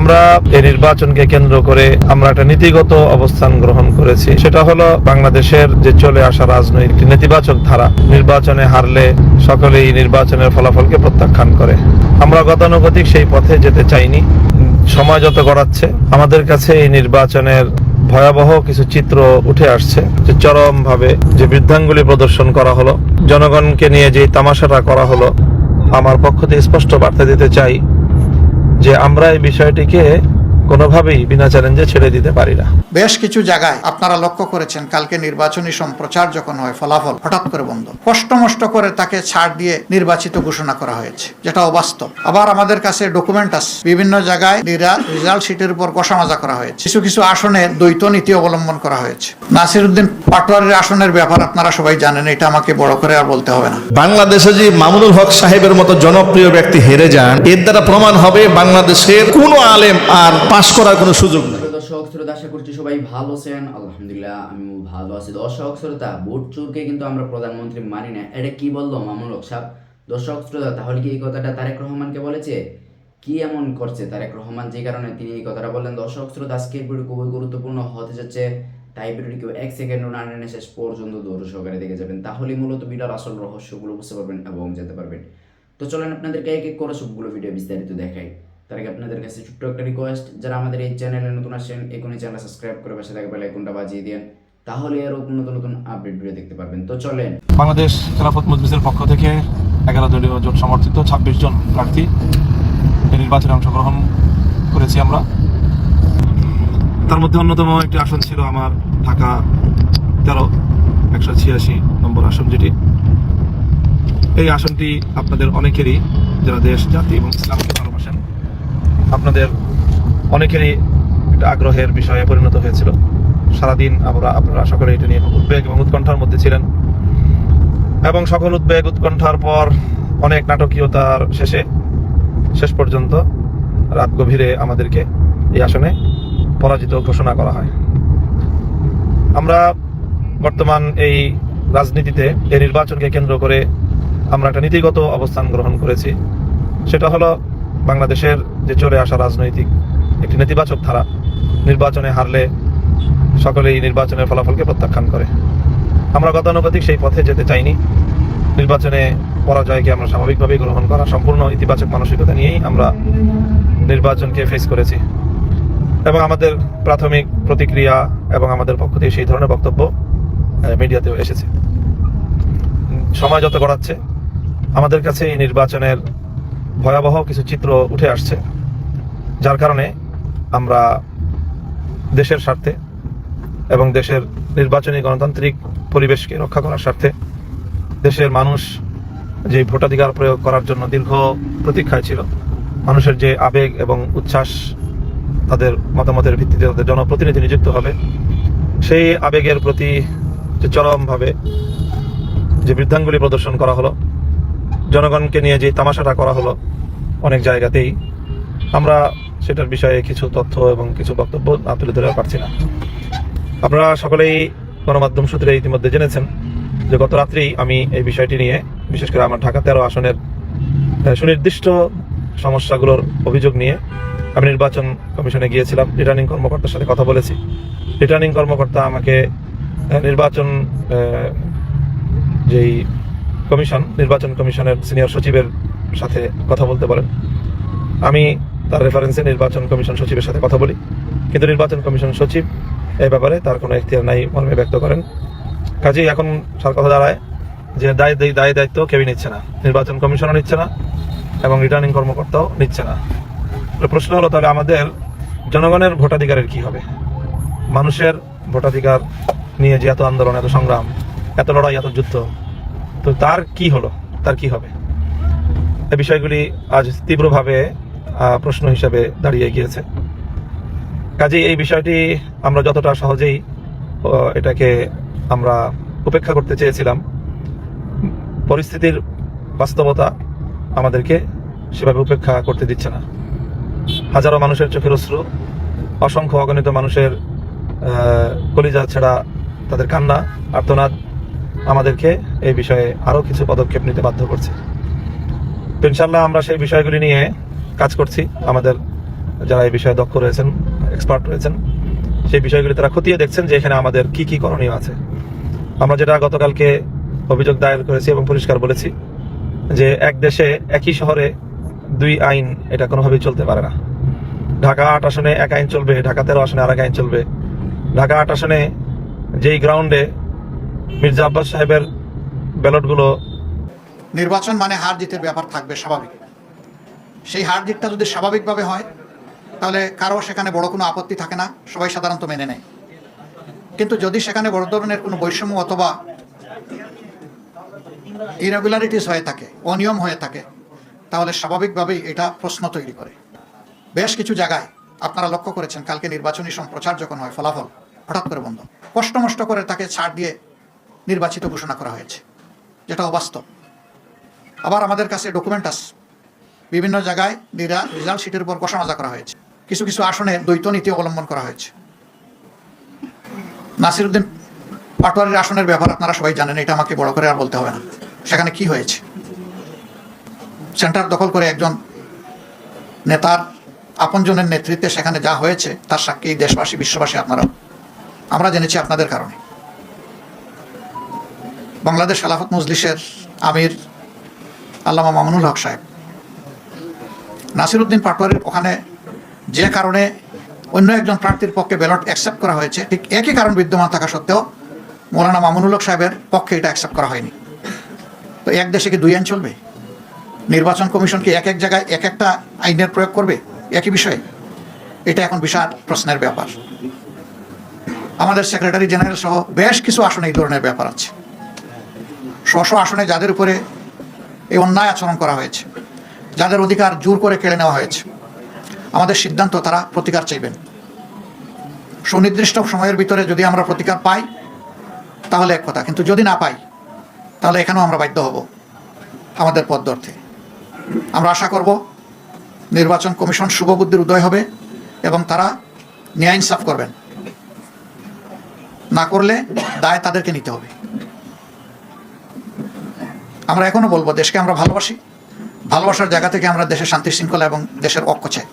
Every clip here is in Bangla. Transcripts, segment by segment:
আমরা এই নির্বাচনকে কেন্দ্র করে আমরা একটা নীতিগত অবস্থান গ্রহণ করেছি। সেটা হলো বাংলাদেশের যে চলে আসা রাজনৈতিক নেতিবাচক ধারা, নির্বাচনে হারলে সকলেই নির্বাচনের ফলাফলকে প্রত্যাখ্যান করে। আমরা গতানুগতিক সেই পথে যেতে চাইনি। সময় যত গড়াচ্ছে আমাদের কাছে এই নির্বাচনের ভয়াবহ কিছু চিত্র উঠে আসছে, যে চরম ভাবে যে বৃদ্ধাঙ্গুলি প্রদর্শন করা হলো, জনগণকে নিয়ে যে তামাশাটা করা হলো। আমার পক্ষ থেকে স্পষ্ট বার্তা দিতে চাই যে আমরা এই বিষয়টিকে কোনোভাবেই বিনা চ্যালেঞ্জে ছেড়ে দিতে পারি না। বেশ কিছু জায়গায় আপনারা লক্ষ্য করেছেন, কালকে নির্বাচনী সম্প্রচার যখন হয় ফলাফল হঠাৎ করে বন্ধ, কষ্ট করে তাকে ছাড় দিয়ে নির্বাচিত ঘোষণা করা হয়েছে, যেটা অবাস্তব। আবার আমাদের কাছে ডকুমেন্ট আছে, বিভিন্ন জায়গায় রেজাল্ট শিটের উপর কষামাজা করা হয়েছে, কিছু আসনে দ্বৈত নীতি অবলম্বন করা হয়েছে। নাসিরউদ্দিন পাটোয়ারির আসনের ব্যাপার আপনারা সবাই জানেন, এটা আমাকে বড় করে আর বলতে হবে না। বাংলাদেশে যে মামুনুল হক সাহেবের মতো জনপ্রিয় ব্যক্তি হেরে যান, এর দ্বারা প্রমাণ হবে বাংলাদেশের কোনো আলেম আর পাশ করার কোনো সুযোগ নেই। দর্শক শ্রোতা, আশা করছি সবাই ভালো আছেন। আলহামদুলিল্লাহ আমিও ভালো আছি। দর্শক শ্রোতা, ভোট চোরকে কিন্তু আমরা প্রধানমন্ত্রী মানি না, এটা কি বললো মামুনুল হক সাহেব? দর্শক শ্রোতা, তাহলে কি এই কথাটা তারেক রহমানকে বলেছে? কি এমন করছে তারেক রহমান যে কারণে তিনি এই কথাটা বললেন? দর্শক শ্রোতা, আজকের ভিডিও খুবই গুরুত্বপূর্ণ হতে যাচ্ছে, তাই ভিডিওটি কেউ 1 সেকেন্ডও না টেনে শেষ পর্যন্ত ধৈর্য সহকারে দেখে যাবেন, তাহলে মূলত ভিডিওর আসল রহস্যগুলো বুঝতে পারবেন এবং যেতে পারবেন। তো চলেন আপনাদেরকে এক এক করে সবগুলো ভিডিও বিস্তারিত দেখাই। তার আগে আপনাদের কাছে ছোট্ট একটা রিকোয়েস্ট, যারা আমাদের এই চ্যানেলে নতুন আসেন এখনই চ্যানেল সাবস্ক্রাইব করে পাশে থাকা বেল আইকনটা বাজিয়ে দেন, তাহলে আরো নতুন নতুন আপডেট ভিডিও দেখতে পারবেন। তো চলেন। বাংলাদেশ খেলাফত মজলিসের পক্ষ থেকে 11 দলীয় জোট সমর্থিত 26 জন প্রার্থী এই নির্বাচনে অংশগ্রহণ করেছি আমরা। তার মধ্যে অন্যতম একটি আসন ছিল আমার ঢাকা 13-186 নম্বর আসন, যেটি এই আসনটি আপনাদের অনেকেরই, যারা দেশ জাতি এবং ইসলামকে ভালোবাসেন, আপনাদের অনেকেরই একটা আগ্রহের বিষয়ে পরিণত হয়েছিল। সারাদিন আপনারা সকলে এটা নিয়ে উদ্বেগ এবং উৎকণ্ঠার মধ্যে ছিলেন, এবং সকল উদ্বেগ উৎকণ্ঠার পর অনেক নাটকীয়তার শেষ পর্যন্ত রাত গভীরে আমাদেরকে এই আসনে পরাজিত ঘোষণা করা হয়। আমরা বর্তমান এই রাজনীতিতে এই নির্বাচনকে কেন্দ্র করে আমরা একটা নীতিগত অবস্থান গ্রহণ করেছি। সেটা হলো বাংলাদেশের যে চলে আসা রাজনৈতিক একটি নেতিবাচক ধারা, নির্বাচনে হারলে সকলেই নির্বাচনের ফলাফলকে প্রত্যাখ্যান করে। আমরা গতানুগতিক সেই পথে যেতে চাইনি। নির্বাচনে পরাজয়কে আমরা স্বাভাবিকভাবেই গ্রহণ করা, সম্পূর্ণ ইতিবাচক মানসিকতা নিয়েই আমরা নির্বাচনকে ফেস করেছি, এবং আমাদের প্রাথমিক প্রতিক্রিয়া এবং আমাদের পক্ষ থেকে সেই ধরনের বক্তব্য মিডিয়াতেও এসেছে। সময় যত গড়াচ্ছে আমাদের কাছে এই নির্বাচনের ভয়াবহ কিছু চিত্র উঠে আসছে, যার কারণে আমরা দেশের স্বার্থে এবং দেশের নির্বাচনী গণতান্ত্রিক পরিবেশকে রক্ষা করার স্বার্থে, দেশের মানুষ যে ভোটাধিকার প্রয়োগ করার জন্য দীর্ঘ প্রতীক্ষায় ছিল, মানুষের যে আবেগ এবং উচ্ছ্বাস, তাদের মতামতের ভিত্তিতে তাদের জনপ্রতিনিধি নিযুক্ত হবে, সেই আবেগের প্রতি যে চরমভাবে যে বৃদ্ধাঙ্গুলি প্রদর্শন করা হলো, জনগণকে নিয়ে যে তামাশাটা করা হলো অনেক জায়গাতেই, আমরা সেটার বিষয়ে কিছু তথ্য এবং কিছু বক্তব্য না তুলে ধরে পারছি না। আপনারা সকলেই গণমাধ্যম সূত্রে ইতিমধ্যে জেনেছেন যে গত রাত্রেই আমি এই বিষয়টি নিয়ে, বিশেষ করে আমার ঢাকা 13 আসনের সুনির্দিষ্ট সমস্যাগুলোর অভিযোগ নিয়ে আমি নির্বাচন কমিশনে গিয়েছিলাম। রিটার্নিং কর্মকর্তার সাথে কথা বলেছি। রিটার্নিং কর্মকর্তা আমাকে নির্বাচন কমিশনের সিনিয়র সচিবের সাথে কথা বলতে বলেন। আমি তার রেফারেন্সে নির্বাচন কমিশন সচিবের সাথে কথা বলি, কিন্তু নির্বাচন কমিশন সচিব এই ব্যাপারে তার কোনো এখতিয়ার নাই মর্মে ব্যক্ত করেন। কাজেই এখন সার কথা দাঁড়ায় যে দায় দায়িত্ব কেউই নিচ্ছে না, নির্বাচন কমিশনও নিচ্ছে না এবং রিটার্নিং কর্মকর্তাও নিচ্ছে না। প্রশ্ন হলো, তাহলে আমাদের জনগণের ভোটাধিকারের কি হবে? মানুষের ভোটাধিকার নিয়ে যে এত আন্দোলন, এত সংগ্রাম, এত লড়াই, এত যুদ্ধ, তো তার কি হলো, তার কি হবে? এই বিষয়গুলি আজ তীব্রভাবে প্রশ্ন হিসেবে দাঁড়িয়ে গিয়েছে। কাজেই এই বিষয়টি আমরা যতটা সহজেই এটাকে আমরা উপেক্ষা করতে চেয়েছিলাম, পরিস্থিতির বাস্তবতা আমাদেরকে সেভাবে উপেক্ষা করতে দিচ্ছে না। হাজারো মানুষের চোখের অশ্রু, অসংখ্য অগণিত মানুষের কলিজা ছেঁড়া তাদের কান্না, আর্তনাদ আমাদেরকে এই বিষয়ে আরও কিছু পদক্ষেপ নিতে বাধ্য করছে। ইনশাআল্লাহ আমরা সেই বিষয়গুলি নিয়ে কাজ করছি। আমাদের যারা এই বিষয়ে দক্ষ রয়েছেন, এক্সপার্ট রয়েছেন, সেই বিষয়গুলি তারা খতিয়ে দেখছেন যে এখানে আমাদের কি কি করণীয় আছে। আমরা যেটা গতকালকে অভিযোগ দায়ের করেছি এবং পরিষ্কার বলেছি যে এক দেশে একই শহরে দুই আইন, এটা কোনোভাবেই চলতে পারে না। ঢাকা 8 আসনে এক আইন চলবে, ঢাকা 13 আসনে আরেক আইন চলবে। ঢাকা 8 আসনে যেই গ্রাউন্ডে মির্জা আব্বাস সাহেবের ব্যালটগুলো, নির্বাচন মানে হার জিতের ব্যাপার থাকবে স্বাভাবিক। সেই হার জিতটা যদি স্বাভাবিকভাবে হয় তাহলে কারো সেখানে বড় কোনো আপত্তি থাকে না, সবাই সাধারণত মেনে নেয়। কিন্তু যদি সেখানে বড় ধরনের কোনো বৈষম্য অথবা ইরেগুলারিটিস হয়ে থাকে, অনিয়ম হয়ে থাকে, তাহলে স্বাভাবিকভাবেই এটা প্রশ্ন তৈরি করে। বেশ কিছু জায়গায় আপনারা লক্ষ্য করেছেন কালকে নির্বাচনী সম্প্রচার যখন হয় ফলাফল হঠাৎ করে বন্ধ, কষ্ট করে তাকে ছাড় দিয়ে নির্বাচিত ঘোষণা করা হয়েছে, যেটা অবাস্তব। আবার আমাদের কাছে ডকুমেন্ট আছে, বিভিন্ন জায়গায় রেজাল্ট শিটের উপর কষামাজা করা হয়েছে। কিছু কিছু আসনে দ্বৈত নীতি অবলম্বন করা হয়েছে। নাসিরউদ্দিন পাটোয়ারির আসনের ব্যাপার আপনারা সবাই জানেন, এটা আমাকে বড় করে আর বলতে হবে না। সেখানে কি হয়েছে, সেন্টার দখল করে একজন নেতার আপনজনের নেতৃত্বে সেখানে যা হয়েছে তার সাক্ষী দেশবাসী, বিশ্ববাসী, আপনারাও। আমরা জেনেছি আপনাদের কারণে। বাংলাদেশ খেলাফত মজলিসের আমির আল্লামা মামুনুল হক সাহেব, নাসিরউদ্দিন পাটোয়ারির ওখানে যে কারণে অন্য একজন প্রার্থীর পক্ষে ব্যালট অ্যাকসেপ্ট করা হয়েছে, ঠিক একই কারণ বিদ্যমান থাকা সত্ত্বেও মৌলানা মামুনুল হক সাহেবের পক্ষে এটা অ্যাকসেপ্ট করা হয়নি। তো এক দেশে কি দুই আইন চলবে? নির্বাচন কমিশন কি এক এক জায়গায় এক একটা আইনের প্রয়োগ করবে একই বিষয়ে? এটা এখন বিশাল প্রশ্নের ব্যাপার। আমাদের সেক্রেটারি জেনারেল সহ বেশ কিছু আসনে এই ধরনের ব্যাপার আছে। স্ব আসনে যাদের উপরে এই অন্যায় আচরণ করা হয়েছে, যাদের অধিকার জোর করে কেড়ে নেওয়া হয়েছে, আমাদের সিদ্ধান্ত তারা প্রতিকার চাইবেন। সুনির্দিষ্ট সময়ের ভিতরে যদি আমরা প্রতিকার পাই তাহলে এক কথা, কিন্তু যদি না পাই তাহলে এখানেও আমরা বাধ্য হব আমাদের পথ ধরতে। আমরা আশা করব নির্বাচন কমিশন শুভবুদ্ধির উদয় হবে এবং তারা ন্যায় ইনসাফ করবেন। না করলে দায় তাদেরকে নিতে হবে। আমরা এখনো বলবো, দেশকে আমরা ভালোবাসি, ভালোবাসার জায়গা থেকে আমরা দেশের শান্তি শৃঙ্খলা এবং দেশের ঐক্য চাই।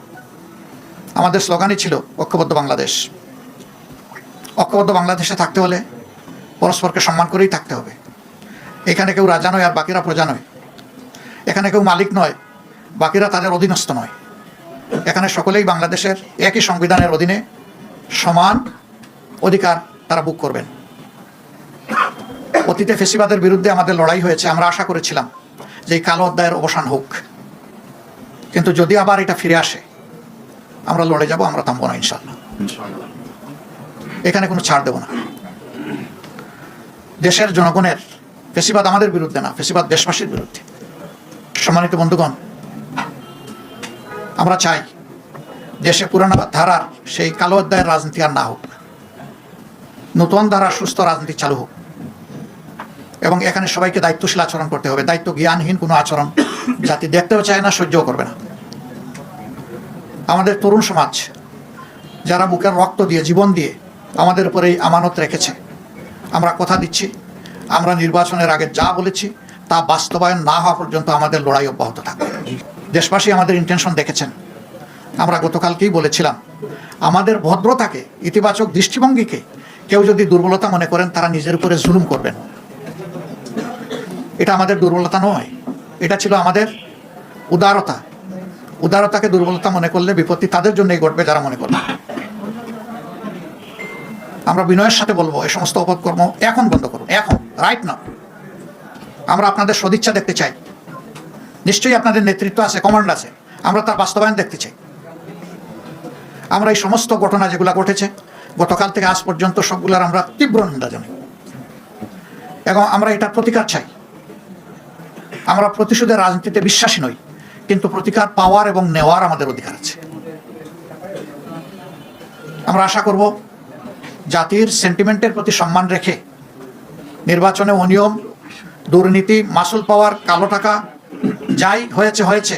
আমাদের স্লোগানই ছিল ঐক্যবদ্ধ বাংলাদেশ। ঐক্যবদ্ধ বাংলাদেশে থাকতে হলে পরস্পরকে সম্মান করেই থাকতে হবে। এখানে কেউ রাজা নয় আর বাকিরা প্রজা নয়, এখানে কেউ মালিক নয়, বাকিরা তাদের অধীনস্থ নয়। এখানে সকলেই বাংলাদেশের একই সংবিধানের অধীনে সমান অধিকার তারা ভোগ করবেন। অতীতে ফেসিবাদের বিরুদ্ধে আমাদের লড়াই হয়েছে, আমরা আশা করেছিলাম যে এই কালো অধ্যায়ের অবসান হোক, কিন্তু যদি আবার এটা ফিরে আসে আমরা লড়ে যাব, আমরা থামবো না ইনশাল্লাহ। এখানে কোনো ছাড় দেব না। দেশের জনগণের, ফেসিবাদ আমাদের বিরুদ্ধে না, ফেসিবাদ দেশবাসীর বিরুদ্ধে। সম্মানিত বন্ধুগণ, আমরা চাই দেশে পুরানো ধারার সেই কালো অধ্যায়ের রাজনীতি আর না হোক, নতুন ধারার সুস্থ রাজনীতি চালু হোক। এবং এখানে সবাইকে দায়িত্বশীল আচরণ করতে হবে। দায়িত্ব জ্ঞানহীন কোনো আচরণ জাতি দেখতেও চায় না, সহ্যও করবে না। আমাদের তরুণ সমাজ যারা বুকের রক্ত দিয়ে, জীবন দিয়ে আমাদের উপরে এই আমানত রেখেছে, আমরা কথা দিচ্ছি, আমরা নির্বাচনের আগে যা বলেছি তা বাস্তবায়ন না হওয়া পর্যন্ত আমাদের লড়াই অব্যাহত থাকবে। দেশবাসী আমাদের ইন্টেনশন দেখেছেন। আমরা গতকালকেই বলেছিলাম, আমাদের ভদ্রতাকে, ইতিবাচক দৃষ্টিভঙ্গিকে কেউ যদি দুর্বলতা মনে করেন তারা নিজের উপরে জুলুম করবেন। এটা আমাদের দুর্বলতা নয়, এটা ছিল আমাদের উদারতা। উদারতাকে দুর্বলতা মনে করলে বিপত্তি তাদের জন্যই ঘটবে যারা মনে করবে। আমরা বিনয়ের সাথে বলবো, এই সমস্ত অপকর্ম এখন বন্ধ করুন, এখন, রাইট না। আমরা আপনাদের সদিচ্ছা দেখতে চাই। নিশ্চয়ই আপনাদের নেতৃত্ব আছে, কমান্ড আছে, আমরা তার বাস্তবায়ন দেখতে চাই। আমরা এই সমস্ত ঘটনা যেগুলো ঘটেছে গতকাল থেকে আজ পর্যন্ত সবগুলোর আমরা তীব্র নিন্দা জানাই এবং আমরা এটার প্রতিকার চাই। আমরা প্রতিশোধের রাজনীতিতে বিশ্বাসী নই, কিন্তু প্রতিকার পাওয়ার এবং নেওয়ার আমাদের অধিকার আছে। আমরা আশা করব জাতির সেন্টিমেন্টের প্রতি সম্মান রেখে নির্বাচনে অনিয়ম, দুর্নীতি, মাসুল পাওয়ার, কালো টাকা যাই হয়েছে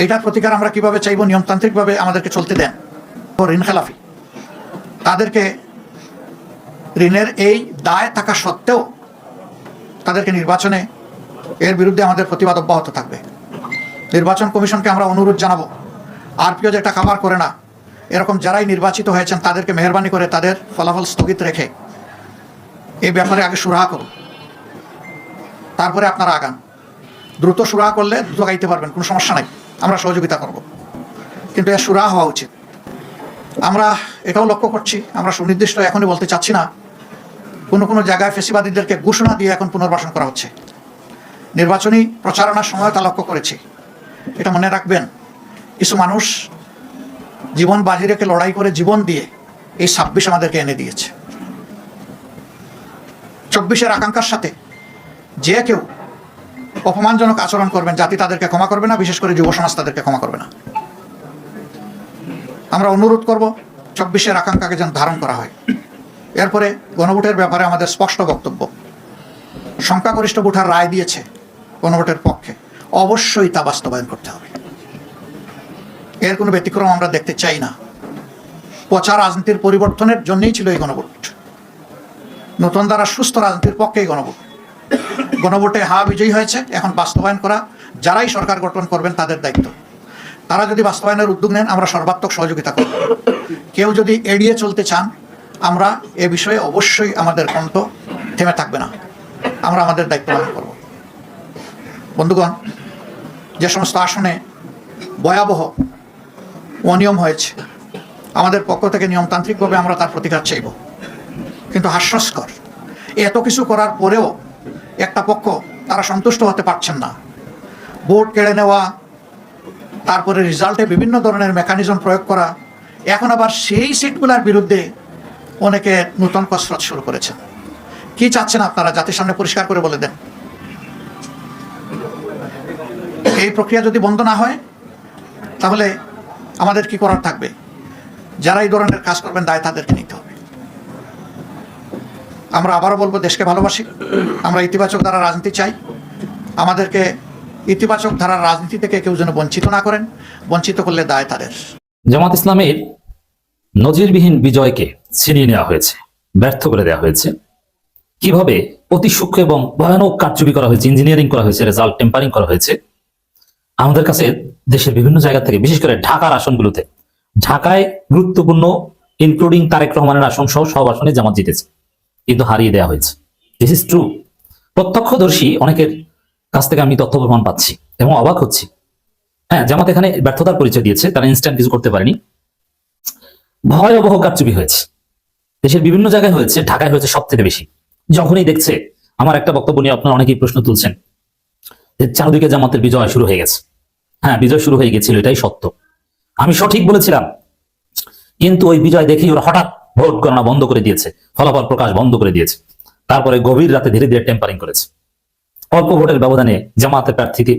এটার প্রতিকার আমরা কিভাবে চাইব, নিয়মতান্ত্রিকভাবে আমাদেরকে চলতে দেন। ঋণ খেলাফি তাদেরকে ঋণের এই দায় থাকা সত্ত্বেও তাদেরকে নির্বাচনে এর বিরুদ্ধে আমাদের প্রতিবাদ অব্যাহত থাকবে। নির্বাচন কমিশনকে আমরা অনুরোধ জানাবো, আরপিও যেটা কাভার করে না, এরকম যারাই নির্বাচিত হয়েছেন তাদেরকে মেহরবানি করে তাদের ফলাফল স্থগিত রেখে এই ব্যাপারে আগে সুরাহা করুন, তারপরে আপনারা আগান। দ্রুত সুরাহা করলে দ্রুত গাইতে পারবেন, কোনো সমস্যা নাই, আমরা সহযোগিতা করব, কিন্তু এর সুরাহা হওয়া উচিত। আমরা এটাও লক্ষ্য করছি, আমরা সুনির্দিষ্ট এখনই বলতে চাচ্ছি না, কোনো জায়গায় ফেসিবাদীদেরকে ঘোষণা দিয়ে এখন পুনর্বাসন করা হচ্ছে। নির্বাচনী প্রচারণার সময় তা লক্ষ্য করেছি। এটা মনে রাখবেন, কিছু মানুষ জীবন বাজি রেখে লড়াই করে জীবন দিয়ে এই 26 আমাদেরকে এনে দিয়েছে। 24-এর আকাঙ্ক্ষার সাথে যে কেউ অপমানজনক আচরণ করবেন, জাতি তাদেরকে ক্ষমা করবে না, বিশেষ করে যুব সমাজ তাদেরকে ক্ষমা করবে না। আমরা অনুরোধ করব 24-এর আকাঙ্ক্ষাকে যেন ধারণ করা হয়। এরপরে গণভোটের ব্যাপারে আমাদের স্পষ্ট বক্তব্য, সংখ্যাগরিষ্ঠ ভোটার রায় দিয়েছে গণভোটের পক্ষে, অবশ্যই তা বাস্তবায়ন করতে হবে। এর কোনো ব্যতিক্রম আমরা দেখতে চাই না। পচা রাজনীতির পরিবর্তনের জন্যই ছিল এই গণভোট। নতুন দ্বারা সুস্থ রাজনীতির পক্ষেই গণভোট। গণভোটে বিজয়ী হয়েছে, এখন বাস্তবায়ন করা যারাই সরকার গঠন করবেন তাদের দায়িত্ব। তারা যদি বাস্তবায়নের উদ্যোগ নেন, আমরা সর্বাত্মক সহযোগিতা করব। কেউ যদি এড়িয়ে চলতে চান, আমরা এ বিষয়ে অবশ্যই আমাদের কণ্ঠ থেমে থাকবে না, আমরা আমাদের দায়িত্ব পালন করব। বন্ধুগণ, যে সমস্ত আসনে ভয়াবহ অনিয়ম হয়েছে, আমাদের পক্ষ থেকে নিয়মতান্ত্রিকভাবে আমরা তার প্রতিকার চাইব। কিন্তু হাস্যস্কর, এত কিছু করার পরেও একটা পক্ষ তারা সন্তুষ্ট হতে পারছেন না। ভোট কেড়ে নেওয়া, তারপরে রেজাল্টে বিভিন্ন ধরনের মেকানিজম প্রয়োগ করা, এখন আবার সেই সিটগুলোর বিরুদ্ধে অনেকে নতুন কসরত শুরু করেছেন। কি চাচ্ছেন আপনারা? জাতির সামনে পরিষ্কার করে বলে দেন। এই প্রক্রিয়া যদি বন্ধ না হয়, তাহলে আমাদের কি করার থাকবে? যারা এই ধরনের কাজ করবেন, দায় তাদেরকে নিতে হবে। আমরা আবারও বলবো, দেশকে ভালোবাসি, আমরা ইতিবাচক ধারার রাজনীতি চাই। আমাদেরকে ইতিবাচক ধারার রাজনীতি থেকে কেউ যেন বঞ্চিত না করেন, বঞ্চিত করলে দায় তাদের। জামাত ইসলামের নজিরবিহীন বিজয়কে ছিনিয়ে নেওয়া হয়েছে, ব্যর্থ করে দেওয়া হয়েছে। কিভাবে অতি সূক্ষ্ম এবং ভয়ানক কারচুপি করা হয়েছে, ইঞ্জিনিয়ারিং করা হয়েছে, রেজাল্ট টেম্পারিং করা হয়েছে, আমাদের কাছে দেশের বিভিন্ন জায়গা থেকে, বিশেষ করে ঢাকার আসনগুলোতে, ঢাকায় গুরুত্বপূর্ণ ইনক্লুডিং তারেক রহমানের আসন সহ সব আসনে জামাত জিতেছে, কিন্তু হারিয়ে দেওয়া হয়েছে। This is true. প্রত্যক্ষদর্শী অনেকের কাছ থেকে আমি তথ্য প্রমাণ পাচ্ছি এবং অবাক হচ্ছি। হ্যাঁ, জামাত এখানে ব্যর্থতার পরিচয় দিয়েছে, তারা ইনস্ট্যান্ট কিছু করতে পারেনি। ভয়াবহ কারচুপি হয়েছে, দেশের বিভিন্ন জায়গায় হয়েছে, ঢাকায় হয়েছে সব থেকে বেশি। যখনই দেখছে, আমার একটা বক্তব্য নিয়ে আপনারা অনেকেই প্রশ্ন তুলছেন যে চারদিকে জামাতের বিজয় শুরু হয়ে গেছে। হ্যাঁ, বিজয় শুরু হয়ে গেছিল, এটাই সত্য, আমি সঠিক বলেছিলাম। কিন্তু ওই বিজয় দেখেই ওরা হঠাৎ ভোট গণনা বন্ধ করে দিয়েছে, ফলাফল প্রকাশ বন্ধ করে দিয়েছে। তারপরে গভীর রাতে ধীরে ধীরে টেম্পারিং করেছে। অল্প ভোটের ব্যবধানে জামাতের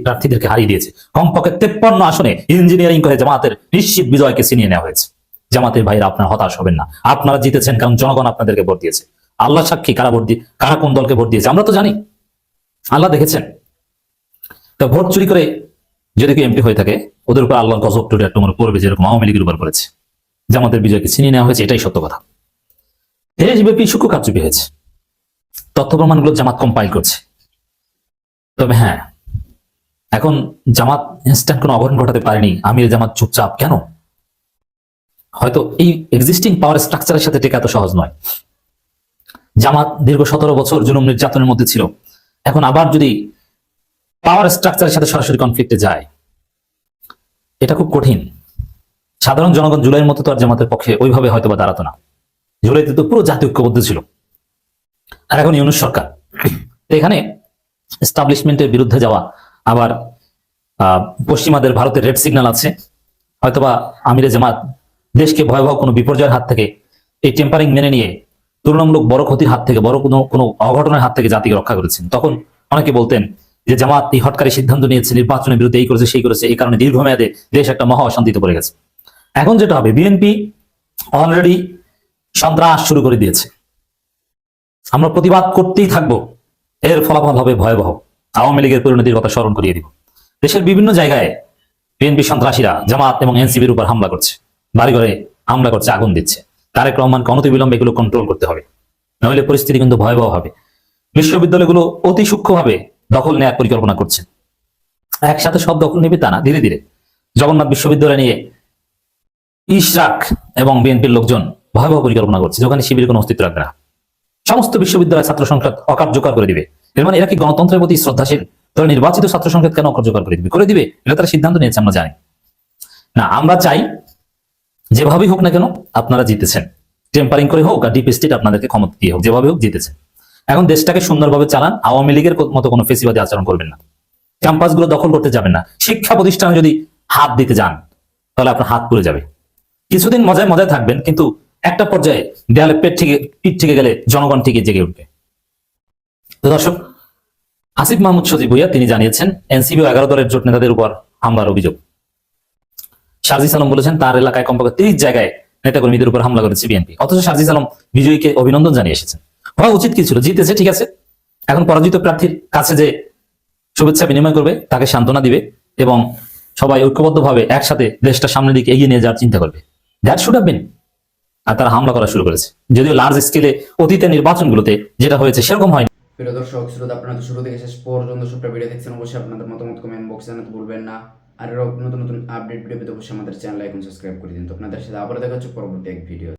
প্রার্থীদেরকে হারিয়ে দিয়েছে। কমপক্ষে 53 আসনে ইঞ্জিনিয়ারিং করে জামাতের নিশ্চিত বিজয়কে ছিনিয়ে নেওয়া হয়েছে। জামাতের ভাইরা, আপনারা হতাশ হবেন না, আপনারা জিতেছেন কারণ জনগণ আপনাদেরকে ভোট দিয়েছে। আল্লাহ সাক্ষী, কারা কোন দলকে ভোট দিয়েছে আমরা তো জানি, আল্লাহ দেখেছেন। তো ভোট চুরি করে যদি কেউ এমপি হয়ে থাকে, ওদের উপর আল্লাহর গজব টুমর পড়বে, যেরকম আওয়ামী লীগের উপর পড়েছে। জামাতের বিজয়কে ছিনিয়ে নেওয়া হয়েছে, এটাই সত্য কথা। দেশব্যাপী সূক্ষ্ম কারচুপি হয়েছে, তথ্য প্রমাণগুলো জামাত কম্পাইল করছে। তবে হ্যাঁ, এখন জামাত ইনস্ট্যান্ট কোনো অঘটন ঘটাতে পারেনি। আমির জামাত চুপচাপ কেন? হয়তো এই এক্সিস্টিং পাওয়ার স্ট্রাকচারের সাথে টেকা এত সহজ নয়। জামাত দীর্ঘ 17 বছর জুলুম নির্যাতনের মধ্যে ছিল, এখন আবার যদি পাওয়ার স্ট্রাকচারের সাথে সরাসরি কনফ্লিক্টে যায়, এটা খুব কঠিন। সাধারণ জনগণ জুলাইয়ের মতো তো আর জামাতের পক্ষে ওইভাবে হয়তো বা দাঁড়াতো না। জুলাইতে তো পুরো জাতি ঐক্যবদ্ধ ছিল, আর এখন ইউনূস সরকার। এখানে এস্টাবলিশমেন্টের বিরুদ্ধে যাওয়া, আবার পশ্চিমাদের ভারতের রেড সিগন্যাল আছে। হয়তোবা আমিরে জামাত দেশকে ভয়াবহ কোনো বিপর্যয়ের হাত থেকে, এই টেম্পারিং মেনে নিয়ে তুলনামূলক বড় ক্ষতির হাত থেকে, বড় কোনো অঘটনের হাত থেকে জাতিকে রক্ষা করেছেন। তখন অনেকে বলতেন যে জামাত এই হটকারী সিদ্ধান্ত নিয়েছে, নির্বাচনের বিরুদ্ধে এই করেছে সেই করেছে, এই কারণে দীর্ঘমেয়াদে দেশ একটা মহা অশান্তিতে পড়ে গেছে। এখন যেটা হবে, বিএনপি অলরেডি সন্ত্রাস শুরু করে দিয়েছে, আমরা প্রতিবাদ করতেই থাকবো, এর ফলাফল হবে ভয়াবহ। আওয়ামী লীগের পরিণতির কথা স্মরণ করিয়ে দিব। দেশের বিভিন্ন জায়গায় বিএনপি সন্ত্রাসীরা জামাত এবং এনসিপির উপর হামলা করছে, বাড়িঘরে হামলা করছে, আগুন দিচ্ছে। তারেক রহমানকে অনতিবিলম্বে এগুলো কন্ট্রোল করতে হবে, নইলে পরিস্থিতি কিন্তু ভয়াবহ হবে। বিশ্ববিদ্যালয়গুলো অতি সূক্ষ্মভাবে দখল নেওয়ার পরিকল্পনা করছে। একসাথে সব দখল নেবে তা না, ধীরে ধীরে। জগন্নাথ বিশ্ববিদ্যালয় নিয়ে ইশরাক এবং বিএনপির লোকজন ভয়াবহ পরিকল্পনা করছে, যেখানে শিবিরের কোনো অস্তিত্ব রাখবে না। সমস্ত বিশ্ববিদ্যালয় ছাত্র সংসদ অকার্যকর করে দিবে। এর মানে এরা কি গণতন্ত্রের প্রতি শ্রদ্ধাশীল? তারা নির্বাচিত ছাত্র সংসদ কেন অকার্যকর করে দিবে? এটা তারা সিদ্ধান্ত নিয়েছে, আমরা জানি না। আমরা চাই যেভাবেই হোক না কেন আপনারা জিতেছেন, টেম্পারিং করে হোক আর ডিপ স্টেট আপনাদেরকে ক্ষমতা দিয়ে হোক, যেভাবে হোক জিতেছেন। এখন দেশটাকে সুন্দরভাবে চালান, আওয়ামী লীগের মতো কোনো ফেসিবাদী আচরণ করবেন না, ক্যাম্পাসগুলো দখল করতে যাবেন না। শিক্ষা প্রতিষ্ঠানে যদি হাত দিতে যান তাহলে আপনার হাত পুড়ে যাবে। কিছুদিন মজায় মজায় থাকবেন, কিন্তু একটা পর্যায়ে দেয়ালে পিঠ থেকে গেলে জনগণ ঠিকই জেগে উঠবে। তো দর্শক, আসিফ মাহমুদ সজীব ভুইয়া তিনি জানিয়েছেন এনসিপি ও 11 দলের জোট নেতাদের উপর হামলার অভিযোগ। শারজিস আলম বলেছেন তার এলাকায় কমপক্ষে 30 জায়গায় নেতাকর্মীদের উপর হামলা করেছে বিএনপি। অথচ শারজিস আলম বিজয়ীকে অভিনন্দন জানিয়ে এসেছেন। হওয়া উচিত কি ছিল? জিতেছে, ঠিক আছে, এখন পরাজিত প্রার্থীর কাছে যে শুভেচ্ছা বিনিময় করবে, তাকে সান্ত্বনা দিবে এবং সবাই ঐক্যবদ্ধভাবে একসাথে দেশটা সামনের দিকে এগিয়ে নিয়ে যাওয়ার চিন্তা করবে। That should have been. আর তারা হামলা করা শুরু করেছে, যদিও লার্জ স্কেলে অতীতের নির্বাচনগুলোতে যেটা হয়েছে সেরকম হয়নি। প্রিয় দর্শক শ্রোতা, আপনারা তো শুরু থেকে শেষ পর্যন্ত সবটা ভিডিও দেখছেন। অবশ্যই আপনাদের মতামত কমেন্ট বক্সে জানাতে ভুলবেন না। আর নতুন নতুন আপডেট ভিডিও পেতে অবশ্যই আমাদের চ্যানেল এখন সাবস্ক্রাইব করে দিন। তো আপনাদের সাথে আবার দেখা হচ্ছে পরবর্তী এক ভিডিও।